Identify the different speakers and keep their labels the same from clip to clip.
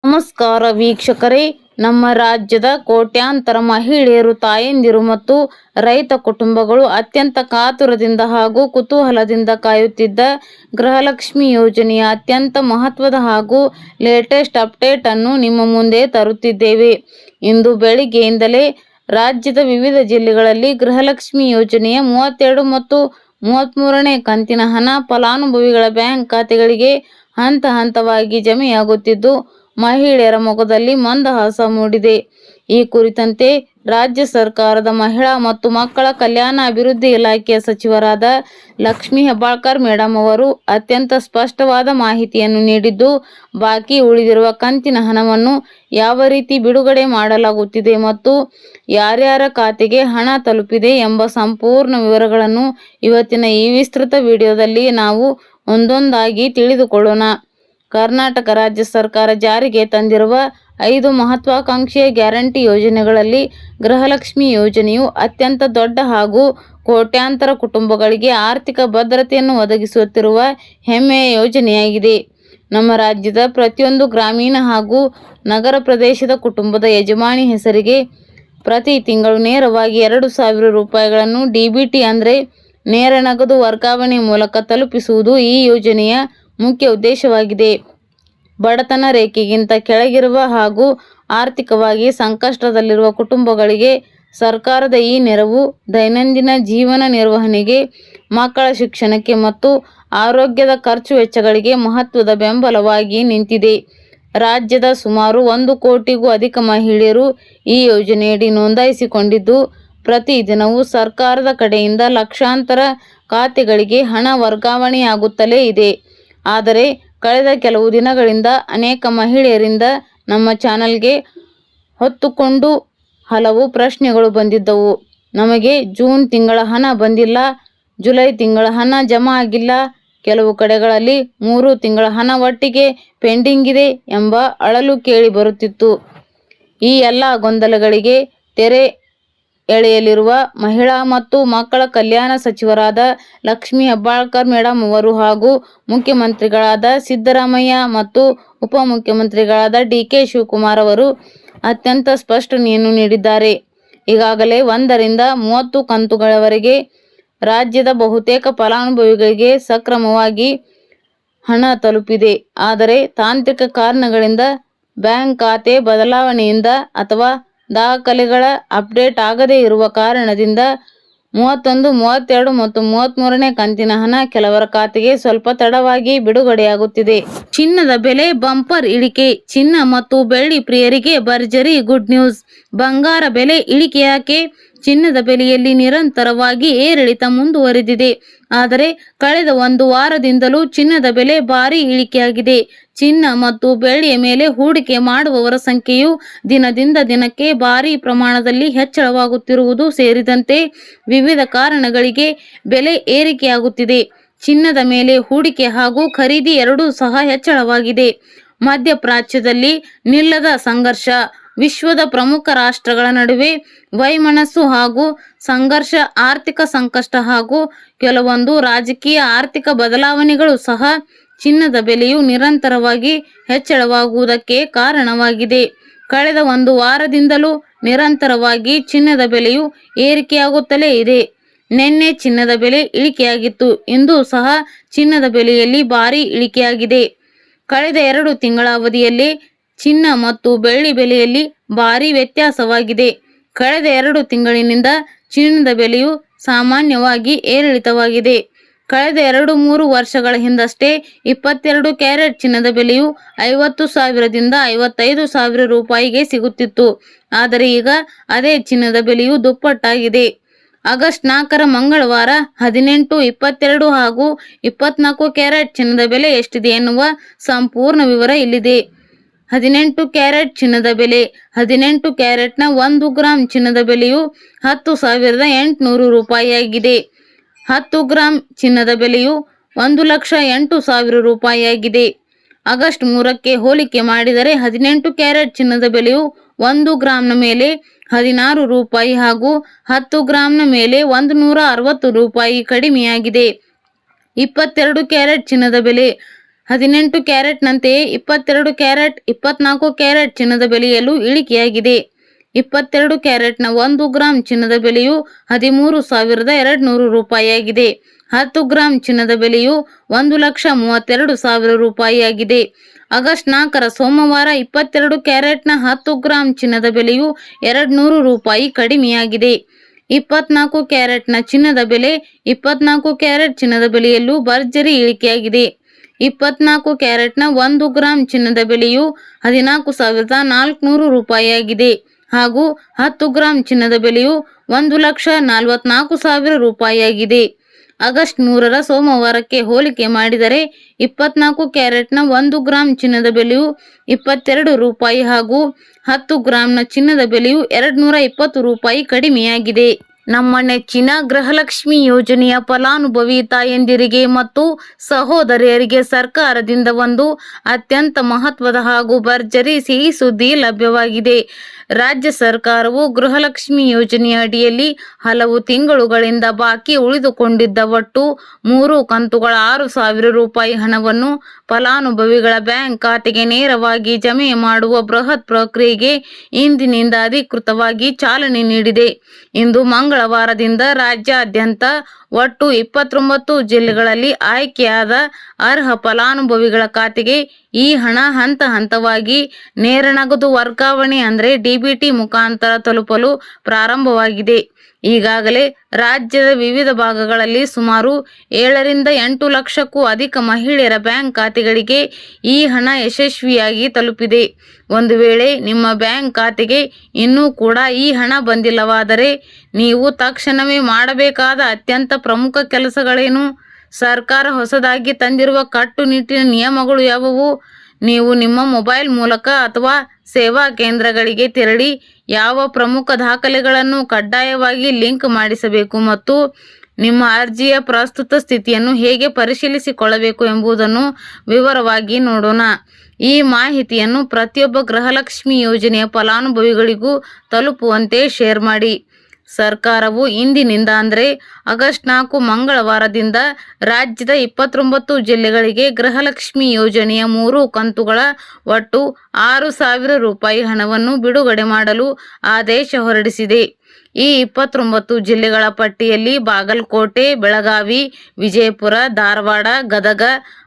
Speaker 1: ನಮಸ್ಕಾರ ವೀಕ್ಷಕರೇ, ನಮ್ಮ ರಾಜ್ಯದ ಕೋಟ್ಯಾಂತರ ಮಹಿಳೆಯರು, ತಾಯಂದಿರು ಮತ್ತು ರೈತ ಕುಟುಂಬಗಳು ಅತ್ಯಂತ ಕಾತುರದಿಂದ ಹಾಗೂ ಕುತೂಹಲದಿಂದ ಕಾಯುತ್ತಿದ್ದ ಗೃಹಲಕ್ಷ್ಮಿ ಯೋಜನೆಯ ಅತ್ಯಂತ ಮಹತ್ವದ ಹಾಗೂ ಲೇಟೆಸ್ಟ್ ಅಪ್ಡೇಟ್ ಅನ್ನು ನಿಮ್ಮ ಮುಂದೆ ತರುತ್ತಿದ್ದೇವೆ. ಇಂದು ಬೆಳಿಗ್ಗೆಯಿಂದಲೇ ರಾಜ್ಯದ ವಿವಿಧ ಜಿಲ್ಲೆಗಳಲ್ಲಿ ಗೃಹಲಕ್ಷ್ಮಿ ಯೋಜನೆಯ 32 ಮತ್ತು 33ನೇ ಕಂತಿನ ಹಣ ಫಲಾನುಭವಿಗಳ ಬ್ಯಾಂಕ್ ಖಾತೆಗಳಿಗೆ ಹಂತ ಹಂತವಾಗಿ ಜಮೆಯಾಗುತ್ತಿದ್ದು, ಮಹಿಳೆಯರ ಮೊಗದಲ್ಲಿ ಮಂದಹಾಸ ಮೂಡಿದೆ. ಈ ಕುರಿತಂತೆ ರಾಜ್ಯ ಸರ್ಕಾರದ ಮಹಿಳಾ ಮತ್ತು ಮಕ್ಕಳ ಕಲ್ಯಾಣ ಅಭಿವೃದ್ಧಿ ಇಲಾಖೆಯ ಸಚಿವರಾದ ಲಕ್ಷ್ಮೀ ಹೆಬ್ಬಾಳ್ಕರ್ ಮೇಡಂ ಅವರು ಅತ್ಯಂತ ಸ್ಪಷ್ಟವಾದ ಮಾಹಿತಿಯನ್ನು ನೀಡಿದ್ದು, ಬಾಕಿ ಉಳಿದಿರುವ ಕಂತಿನ ಹಣವನ್ನು ಯಾವ ರೀತಿ ಬಿಡುಗಡೆ ಮಾಡಲಾಗುತ್ತಿದೆ ಮತ್ತು ಯಾರ್ಯಾರ ಖಾತೆಗೆ ಹಣ ತಲುಪಿದೆ ಎಂಬ ಸಂಪೂರ್ಣ ವಿವರಗಳನ್ನು ಇವತ್ತಿನ ಈ ವಿಸ್ತೃತ ವಿಡಿಯೋದಲ್ಲಿ ನಾವು ಒಂದೊಂದಾಗಿ ತಿಳಿದುಕೊಳ್ಳೋಣ. ಕರ್ನಾಟಕ ರಾಜ್ಯ ಸರ್ಕಾರ ಜಾರಿಗೆ ತಂದಿರುವ 5 ಮಹತ್ವಾಕಾಂಕ್ಷೆಯ ಗ್ಯಾರಂಟಿ ಯೋಜನೆಗಳಲ್ಲಿ ಗೃಹಲಕ್ಷ್ಮಿ ಯೋಜನೆಯು ಅತ್ಯಂತ ದೊಡ್ಡ ಹಾಗೂ ಕೋಟ್ಯಾಂತರ ಕುಟುಂಬಗಳಿಗೆ ಆರ್ಥಿಕ ಭದ್ರತೆಯನ್ನು ಒದಗಿಸುತ್ತಿರುವ ಹೆಮ್ಮೆಯ ಯೋಜನೆಯಾಗಿದೆ. ನಮ್ಮ ರಾಜ್ಯದ ಪ್ರತಿಯೊಂದು ಗ್ರಾಮೀಣ ಹಾಗೂ ನಗರ ಪ್ರದೇಶದ ಕುಟುಂಬದ ಯಜಮಾನಿ ಹೆಸರಿಗೆ ಪ್ರತಿ ತಿಂಗಳು ನೇರವಾಗಿ 2,000 ರೂಪಾಯಿಗಳನ್ನು DBT ಅಂದರೆ ನೇರ ನಗದು ವರ್ಗಾವಣೆ ಮೂಲಕ ತಲುಪಿಸುವುದು ಈ ಯೋಜನೆಯ ಮುಖ್ಯ ಉದ್ದೇಶವಾಗಿದೆ. ಬಡತನ ರೇಖೆಗಿಂತ ಕೆಳಗಿರುವ ಹಾಗೂ ಆರ್ಥಿಕವಾಗಿ ಸಂಕಷ್ಟದಲ್ಲಿರುವ ಕುಟುಂಬಗಳಿಗೆ ಸರ್ಕಾರದ ಈ ನೆರವು ದೈನಂದಿನ ಜೀವನ ನಿರ್ವಹಣೆಗೆ, ಮಕ್ಕಳ ಶಿಕ್ಷಣಕ್ಕೆ ಮತ್ತು ಆರೋಗ್ಯದ ಖರ್ಚು ವೆಚ್ಚಗಳಿಗೆ ಮಹತ್ವದ ಬೆಂಬಲವಾಗಿ ನಿಂತಿದೆ. ರಾಜ್ಯದ ಸುಮಾರು 1 ಕೋಟಿಗೂ ಅಧಿಕ ಮಹಿಳೆಯರು ಈ ಯೋಜನೆಯಡಿ ನೋಂದಾಯಿಸಿಕೊಂಡಿದ್ದು, ಪ್ರತಿ ದಿನವೂ ಸರ್ಕಾರದ ಕಡೆಯಿಂದ ಲಕ್ಷಾಂತರ ಖಾತೆಗಳಿಗೆ ಹಣ ವರ್ಗಾವಣೆಯಾಗುತ್ತಲೇ ಇದೆ. ಆದರೆ ಕಳೆದ ಕೆಲವು ದಿನಗಳಿಂದ ಅನೇಕ ಮಹಿಳೆಯರಿಂದ ನಮ್ಮ ಚಾನಲ್ಗೆ ಹೊತ್ತುಕೊಂಡು ಹಲವು ಪ್ರಶ್ನೆಗಳು ಬಂದಿದ್ದವು. ನಮಗೆ ಜೂನ್ ತಿಂಗಳ ಹಣ ಬಂದಿಲ್ಲ, ಜುಲೈ ತಿಂಗಳ ಹಣ ಜಮಾ ಆಗಿಲ್ಲ, ಕೆಲವು ಕಡೆಗಳಲ್ಲಿ 3 ತಿಂಗಳ ಹಣ ಒಟ್ಟಿಗೆ ಪೆಂಡಿಂಗ್ ಇದೆ ಎಂಬ ಅಳಲು ಕೇಳಿ ಬರುತ್ತಿತ್ತು. ಈ ಎಲ್ಲ ಗೊಂದಲಗಳಿಗೆ ತೆರೆ ಎಳೆಯಲಿರುವ ಮಹಿಳಾ ಮತ್ತು ಮಕ್ಕಳ ಕಲ್ಯಾಣ ಸಚಿವರಾದ ಲಕ್ಷ್ಮೀ ಹೆಬ್ಬಾಳ್ಕರ್ ಮೇಡಂ ಅವರು ಹಾಗೂ ಮುಖ್ಯಮಂತ್ರಿಗಳಾದ ಸಿದ್ದರಾಮಯ್ಯ ಮತ್ತು ಉಪಮುಖ್ಯಮಂತ್ರಿಗಳಾದ DK ಶಿವಕುಮಾರ್ ಅವರು ಅತ್ಯಂತ ಸ್ಪಷ್ಟನೆಯನ್ನು ನೀಡಿದ್ದಾರೆ. ಈಗಾಗಲೇ 1 ರಿಂದ 30 ಕಂತುಗಳವರೆಗೆ ರಾಜ್ಯದ ಬಹುತೇಕ ಫಲಾನುಭವಿಗಳಿಗೆ ಸಕ್ರಮವಾಗಿ ಹಣ ತಲುಪಿದೆ. ಆದರೆ ತಾಂತ್ರಿಕ ಕಾರಣಗಳಿಂದ, ಬ್ಯಾಂಕ್ ಖಾತೆ ಬದಲಾವಣೆಯಿಂದ ಅಥವಾ ದಾಖಲೆಗಳ ಅಪ್ಡೇಟ್ ಆಗದೇ ಇರುವ ಕಾರಣದಿಂದ 31, 32 ಮತ್ತು 33ನೇ ಕಂತಿನ ಹಣ ಕೆಲವರ ಖಾತೆಗೆ ಸ್ವಲ್ಪ ತಡವಾಗಿ ಬಿಡುಗಡೆಯಾಗುತ್ತಿದೆ. ಚಿನ್ನದ ಬೆಲೆ ಬಂಪರ್ ಇಳಿಕೆ. ಚಿನ್ನ ಮತ್ತು ಬೆಳ್ಳಿ ಪ್ರಿಯರಿಗೆ ಭರ್ಜರಿ ಗುಡ್ ನ್ಯೂಸ್. ಬಂಗಾರ ಬೆಲೆ ಇಳಿಕೆ ಯಾಕೆ? ಚಿನ್ನದ ಬೆಲೆಯಲ್ಲಿ ನಿರಂತರವಾಗಿ ಏರಿಳಿತ ಮುಂದುವರೆದಿದೆ. ಆದರೆ ಕಳೆದ 1 ವಾರದಿಂದಲೂ ಚಿನ್ನದ ಬೆಲೆ ಭಾರೀ ಇಳಿಕೆಯಾಗಿದೆ. ಚಿನ್ನ ಮತ್ತು ಬೆಳ್ಳಿಯ ಮೇಲೆ ಹೂಡಿಕೆ ಮಾಡುವವರ ಸಂಖ್ಯೆಯು ದಿನದಿಂದ ದಿನಕ್ಕೆ ಭಾರೀ ಪ್ರಮಾಣದಲ್ಲಿ ಹೆಚ್ಚಳವಾಗುತ್ತಿರುವುದು ಸೇರಿದಂತೆ ವಿವಿಧ ಕಾರಣಗಳಿಗೆ ಬೆಲೆ ಏರಿಕೆಯಾಗುತ್ತಿದೆ. ಚಿನ್ನದ ಮೇಲೆ ಹೂಡಿಕೆ ಹಾಗೂ ಖರೀದಿ ಎರಡೂ ಸಹ ಹೆಚ್ಚಳವಾಗಿದೆ. ಮಧ್ಯಪ್ರಾಚ್ಯದಲ್ಲಿ ನಿಲ್ಲದ ಸಂಘರ್ಷ. ವಿಶ್ವದ ಪ್ರಮುಖ ರಾಷ್ಟ್ರಗಳ ನಡುವೆ ವೈಮನಸ್ಸು ಹಾಗೂ ಸಂಘರ್ಷ, ಆರ್ಥಿಕ ಸಂಕಷ್ಟ ಹಾಗೂ ಕೆಲವೊಂದು ರಾಜಕೀಯ ಆರ್ಥಿಕ ಬದಲಾವಣೆಗಳು ಸಹ ಚಿನ್ನದ ಬೆಲೆಯು ನಿರಂತರವಾಗಿ ಹೆಚ್ಚಳವಾಗುವುದಕ್ಕೆ ಕಾರಣವಾಗಿದೆ. ಕಳೆದ 1 ವಾರದಿಂದಲೂ ನಿರಂತರವಾಗಿ ಚಿನ್ನದ ಬೆಲೆಯು ಏರಿಕೆಯಾಗುತ್ತಲೇ ಇದೆ. ನಿನ್ನೆ ಚಿನ್ನದ ಬೆಲೆ ಇಳಿಕೆಯಾಗಿತ್ತು. ಇಂದು ಸಹ ಚಿನ್ನದ ಬೆಲೆಯಲ್ಲಿ ಭಾರೀ ಇಳಿಕೆಯಾಗಿದೆ. ಕಳೆದ 2 ತಿಂಗಳ ಅವಧಿಯಲ್ಲಿ ಚಿನ್ನ ಮತ್ತು ಬೆಳ್ಳಿ ಬೆಲೆಯಲ್ಲಿ ಭಾರೀ ವ್ಯತ್ಯಾಸವಾಗಿದೆ. ಕಳೆದ 2 ತಿಂಗಳಿನಿಂದ ಚಿನ್ನದ ಬೆಲೆಯು ಸಾಮಾನ್ಯವಾಗಿ ಏರಿಳಿತವಾಗಿದೆ. ಕಳೆದ 2-3 ವರ್ಷಗಳ ಹಿಂದಷ್ಟೇ 22 ಕ್ಯಾರೆಟ್ ಚಿನ್ನದ ಬೆಲೆಯು 50,000ದಿಂದ 55,000 ರೂಪಾಯಿಗೆ ಸಿಗುತ್ತಿತ್ತು. ಆದರೆ ಈಗ ಅದೇ ಚಿನ್ನದ ಬೆಲೆಯು ದುಪ್ಪಟ್ಟಾಗಿದೆ. ಆಗಸ್ಟ್ 4ರ ಮಂಗಳವಾರ 18, 22 ಹಾಗೂ 24 ಕ್ಯಾರೆಟ್ ಚಿನ್ನದ ಬೆಲೆ ಎಷ್ಟಿದೆ ಎನ್ನುವ ಸಂಪೂರ್ಣ ವಿವರ ಇಲ್ಲಿದೆ. 18 ಕ್ಯಾರೆಟ್ ಚಿನ್ನದ ಬೆಲೆ. 18 ಕ್ಯಾರೆಟ್ನ 1 ಗ್ರಾಂ ಚಿನ್ನದ ಬೆಲೆಯು 10,800 ರೂಪಾಯಿಯಾಗಿದೆ. 10 ಗ್ರಾಂ ಚಿನ್ನದ ಬೆಲೆಯು 1,08,000 ರೂಪಾಯಿಯಾಗಿದೆ. ಆಗಸ್ಟ್ 3ಕ್ಕೆ ಹೋಲಿಕೆ ಮಾಡಿದರೆ 18 ಕ್ಯಾರೆಟ್ ಚಿನ್ನದ ಬೆಲೆಯು 1 ಗ್ರಾಂನ ಮೇಲೆ 16 ರೂಪಾಯಿ ಹಾಗೂ 10 ಗ್ರಾಂನ ಮೇಲೆ 160 ರೂಪಾಯಿ ಕಡಿಮೆಯಾಗಿದೆ. 22 ಕ್ಯಾರೆಟ್ ಚಿನ್ನದ ಬೆಲೆ 18 ಕ್ಯಾರೆಟ್ನಂತೆಯೇ 22 ಕ್ಯಾರೆಟ್, 24 ಕ್ಯಾರೆಟ್ ಚಿನ್ನದ ಬೆಲೆಯಲ್ಲೂ ಇಳಿಕೆಯಾಗಿದೆ. 22 ಕ್ಯಾರೆಟ್ನ 1 ಗ್ರಾಂ ಚಿನ್ನದ ಬೆಲೆಯು 13,200 ರೂಪಾಯಿಯಾಗಿದೆ. 10 ಗ್ರಾಂ ಚಿನ್ನದ ಬೆಲೆಯು 1,32,000 ರೂಪಾಯಿಯಾಗಿದೆ. ಆಗಸ್ಟ್ 4ರ ಸೋಮವಾರ 22 ಕ್ಯಾರೆಟ್ನ 10 ಗ್ರಾಂ ಚಿನ್ನದ ಬೆಲೆಯು 200 ರೂಪಾಯಿ ಕಡಿಮೆಯಾಗಿದೆ. 24 ಕ್ಯಾರೆಟ್ನ ಚಿನ್ನದ ಬೆಲೆ 24 ಕ್ಯಾರೆಟ್ ಚಿನ್ನದ ಬೆಲೆಯಲ್ಲೂ ಭರ್ಜರಿ ಇಳಿಕೆಯಾಗಿದೆ. 24 ಕ್ಯಾರೆಟ್ನ 1 ಗ್ರಾಂ ಚಿನ್ನದ ಬೆಲೆಯು 14,400 ರೂಪಾಯಿಯಾಗಿದೆ ಹಾಗೂ 10 ಗ್ರಾಂ ಚಿನ್ನದ ಬೆಲೆಯು 1,44,000 ರೂಪಾಯಿಯಾಗಿದೆ. ಆಗಸ್ಟ್ 3ರ ಸೋಮವಾರಕ್ಕೆ ಹೋಲಿಕೆ ಮಾಡಿದರೆ 24 ಕ್ಯಾರೆಟ್ನ 1 ಗ್ರಾಂ ಚಿನ್ನದ ಬೆಲೆಯು 22 ರೂಪಾಯಿ ಹಾಗೂ 10 ಗ್ರಾಂನ ಚಿನ್ನದ ಬೆಲೆಯು 220 ರೂಪಾಯಿ ಕಡಿಮೆಯಾಗಿದೆ. ನಮ್ಮ ನೆಚ್ಚಿನ ಗೃಹಲಕ್ಷ್ಮಿ ಯೋಜನೆಯ ಫಲಾನುಭವಿ ತಾಯಂದಿರಿಗೆ ಮತ್ತು ಸಹೋದರಿಯರಿಗೆ ಸರ್ಕಾರದಿಂದ ಒಂದು ಅತ್ಯಂತ ಮಹತ್ವದ ಹಾಗೂ ಭರ್ಜರಿ ಸಿಹಿ ಸುದ್ದಿ ಲಭ್ಯವಾಗಿದೆ. ರಾಜ್ಯ ಸರ್ಕಾರವು ಗೃಹಲಕ್ಷ್ಮಿ ಯೋಜನೆಯ ಅಡಿಯಲ್ಲಿ ಹಲವು ತಿಂಗಳುಗಳಿಂದ ಬಾಕಿ ಉಳಿದುಕೊಂಡಿದ್ದ ಒಟ್ಟು 3 ಕಂತುಗಳ 6,000 ರೂಪಾಯಿ ಹಣವನ್ನು ಫಲಾನುಭವಿಗಳ ಬ್ಯಾಂಕ್ ಖಾತೆಗೆ ನೇರವಾಗಿ ಜಮೆ ಮಾಡುವ ಬೃಹತ್ ಪ್ರಕ್ರಿಯೆಗೆ ಇಂದಿನಿಂದ ಅಧಿಕೃತವಾಗಿ ಚಾಲನೆ ನೀಡಿದೆ. ಇಂದು ಮಂಗಳವಾರದಿಂದ ರಾಜ್ಯಾದ್ಯಂತ ಒಟ್ಟು 29 ಜಿಲ್ಲೆಗಳಲ್ಲಿ ಆಯ್ಕೆಯಾದ ಅರ್ಹ ಫಲಾನುಭವಿಗಳ ಖಾತೆಗೆ ಈ ಹಣ ಹಂತ ಹಂತವಾಗಿ ನೇರ ನಗದು ವರ್ಗಾವಣೆ ಅಂದರೆ ಡಿಬಿಟಿ ಮುಖಾಂತರ ತಲುಪಲು ಪ್ರಾರಂಭವಾಗಿದೆ. ಈಗಾಗಲೇ ರಾಜ್ಯದ ವಿವಿಧ ಭಾಗಗಳಲ್ಲಿ ಸುಮಾರು 7ರಿಂದ 8 ಲಕ್ಷಕ್ಕೂ ಅಧಿಕ ಮಹಿಳೆಯರ ಬ್ಯಾಂಕ್ ಖಾತೆಗಳಿಗೆ ಈ ಹಣ ಯಶಸ್ವಿಯಾಗಿ ತಲುಪಿದೆ. ಒಂದು ವೇಳೆ ನಿಮ್ಮ ಬ್ಯಾಂಕ್ ಖಾತೆಗೆ ಇನ್ನೂ ಕೂಡ ಈ ಹಣ ಬಂದಿಲ್ಲವಾದರೆ ನೀವು ತಕ್ಷಣವೇ ಮಾಡಬೇಕಾದ ಅತ್ಯಂತ ಪ್ರಮುಖ ಕೆಲಸಗಳೇನು? ಸರ್ಕಾರ ಹೊಸದಾಗಿ ತಂದಿರುವ ಕಟ್ಟುನಿಟ್ಟಿನ ನಿಯಮಗಳು ಯಾವುವು? ನೀವು ನಿಮ್ಮ ಮೊಬೈಲ್ ಮೂಲಕ ಅಥವಾ ಸೇವಾ ಕೇಂದ್ರಗಳಿಗೆ ತೆರಳಿ ಯಾವ ಪ್ರಮುಖ ದಾಖಲೆಗಳನ್ನು ಕಡ್ಡಾಯವಾಗಿ ಲಿಂಕ್ ಮಾಡಿಸಬೇಕು ಮತ್ತು ನಿಮ್ಮ ಅರ್ಜಿಯ ಪ್ರಸ್ತುತ ಸ್ಥಿತಿಯನ್ನು ಹೇಗೆ ಪರಿಶೀಲಿಸಿಕೊಳ್ಳಬೇಕು ಎಂಬುದನ್ನು ವಿವರವಾಗಿ ನೋಡೋಣ. ಈ ಮಾಹಿತಿಯನ್ನು ಪ್ರತಿಯೊಬ್ಬ ಗೃಹಲಕ್ಷ್ಮಿ ಯೋಜನೆಯ ಫಲಾನುಭವಿಗಳಿಗೂ ತಲುಪುವಂತೆ ಶೇರ್ ಮಾಡಿ. ಸರ್ಕಾರವು ಇಂದಿನಿಂದ ಅಂದರೆ ಆಗಸ್ಟ್ 4 ಮಂಗಳವಾರದಿಂದ ರಾಜ್ಯದ 29 ಜಿಲ್ಲೆಗಳಿಗೆ ಗೃಹಲಕ್ಷ್ಮಿ ಯೋಜನೆಯ 3 ಕಂತುಗಳ ಒಟ್ಟು 6,000 ರೂಪಾಯಿ ಹಣವನ್ನು ಬಿಡುಗಡೆ ಮಾಡಲು ಆದೇಶ ಹೊರಡಿಸಿದೆ. ಈ 29 ಜಿಲ್ಲೆಗಳ ಪಟ್ಟಿಯಲ್ಲಿ ಬಾಗಲಕೋಟೆ, ಬೆಳಗಾವಿ, ವಿಜಯಪುರ, ಧಾರವಾಡ, ಗದಗ,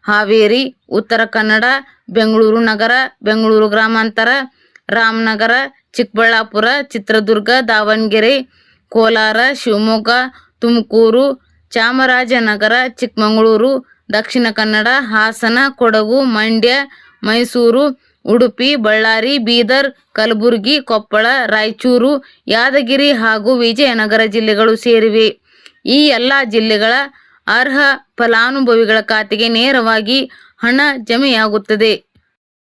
Speaker 1: ಹಾವೇರಿ, ಉತ್ತರ ಕನ್ನಡ, ಬೆಂಗಳೂರು ನಗರ, ಬೆಂಗಳೂರು ಗ್ರಾಮಾಂತರ, ರಾಮನಗರ, ಚಿಕ್ಕಬಳ್ಳಾಪುರ, ಚಿತ್ರದುರ್ಗ, ದಾವಣಗೆರೆ, ಕೋಲಾರ, ಶಿವಮೊಗ್ಗ, ತುಮಕೂರು, ಚಾಮರಾಜನಗರ, ಚಿಕ್ಕಮಗಳೂರು, ದಕ್ಷಿಣ ಕನ್ನಡ, ಹಾಸನ, ಕೊಡಗು, ಮಂಡ್ಯ, ಮೈಸೂರು, ಉಡುಪಿ, ಬಳ್ಳಾರಿ, ಬೀದರ್, ಕಲಬುರಗಿ, ಕೊಪ್ಪಳ, ರಾಯಚೂರು, ಯಾದಗಿರಿ ಹಾಗೂ ವಿಜಯನಗರ ಜಿಲ್ಲೆಗಳು ಸೇರಿವೆ. ಈ ಎಲ್ಲ ಜಿಲ್ಲೆಗಳ ಅರ್ಹ ಫಲಾನುಭವಿಗಳ ಖಾತೆಗೆ ನೇರವಾಗಿ ಹಣ ಜಮೆಯಾಗುತ್ತದೆ.